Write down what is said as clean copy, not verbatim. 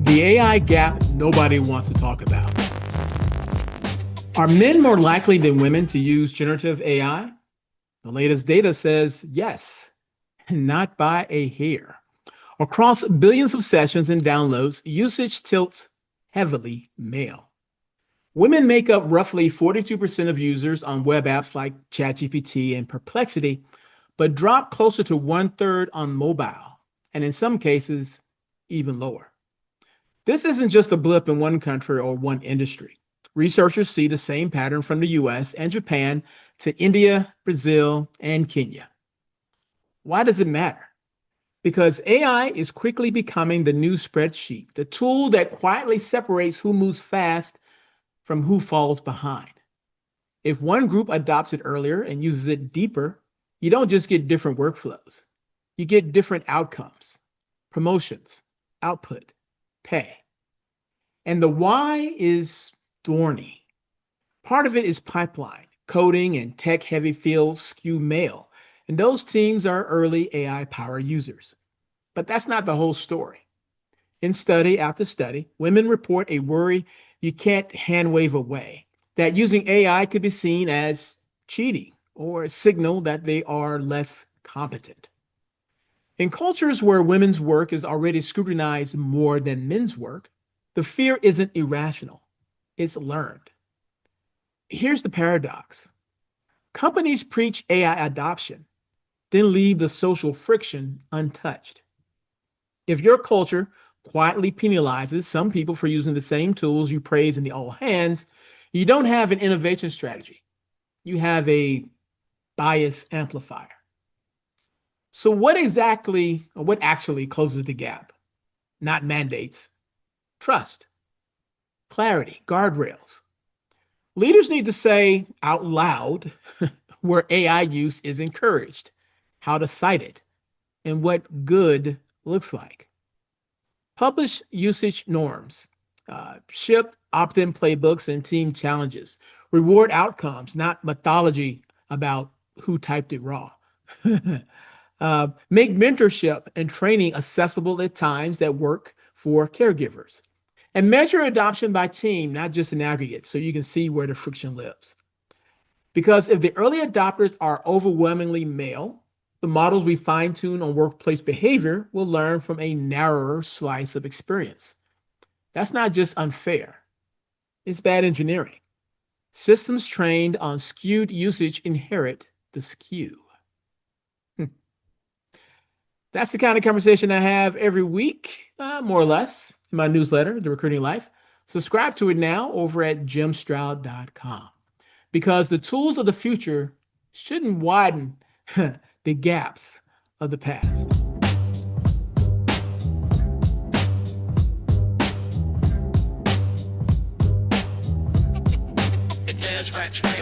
The AI gap nobody wants to talk about. Are men more likely than women to use generative AI? The latest data says yes, and not by a hair. Across billions of sessions and downloads, usage tilts heavily male. Women make up roughly 42% of users on web apps like ChatGPT and Perplexity, but drop closer to one third on mobile, and in some cases, even lower. This isn't just a blip in one country or one industry. Researchers see the same pattern from the US and Japan to India, Brazil, and Kenya. Why does it matter? Because AI is quickly becoming the new spreadsheet, the tool that quietly separates who moves fast from who falls behind. If one group adopts it earlier and uses it deeper, you don't just get different workflows, you get different outcomes, promotions, output, pay. And the why is thorny. Part of it is pipeline, coding and tech heavy fields skew male, and those teams are early AI power users. But that's not the whole story. In study after study, women report a worry you can't hand wave away, that using AI could be seen as cheating or a signal that they are less competent. In cultures where women's work is already scrutinized more than men's work, the fear isn't irrational, it's learned. Here's the paradox. Companies preach AI adoption, then leave the social friction untouched. If your culture quietly penalizes some people for using the same tools you praise in the all hands, you don't have an innovation strategy. You have a bias amplifier. So what actually closes the gap? Not mandates, trust, clarity, guardrails. Leaders need to say out loud where AI use is encouraged, how to cite it, and what good looks like. Publish usage norms, ship opt-in playbooks and team challenges, reward outcomes, not mythology about who typed it raw. Make mentorship and training accessible at times that work for caregivers. And measure adoption by team, not just in aggregate, so you can see where the friction lives. Because if the early adopters are overwhelmingly male, the models we fine-tune on workplace behavior will learn from a narrower slice of experience. That's not just unfair, it's bad engineering. Systems trained on skewed usage inherit the skew. That's the kind of conversation I have every week, more or less, in my newsletter, The Recruiting Life. Subscribe to it now over at jimstroud.com, because the tools of the future shouldn't widen the gaps of the past. It does right.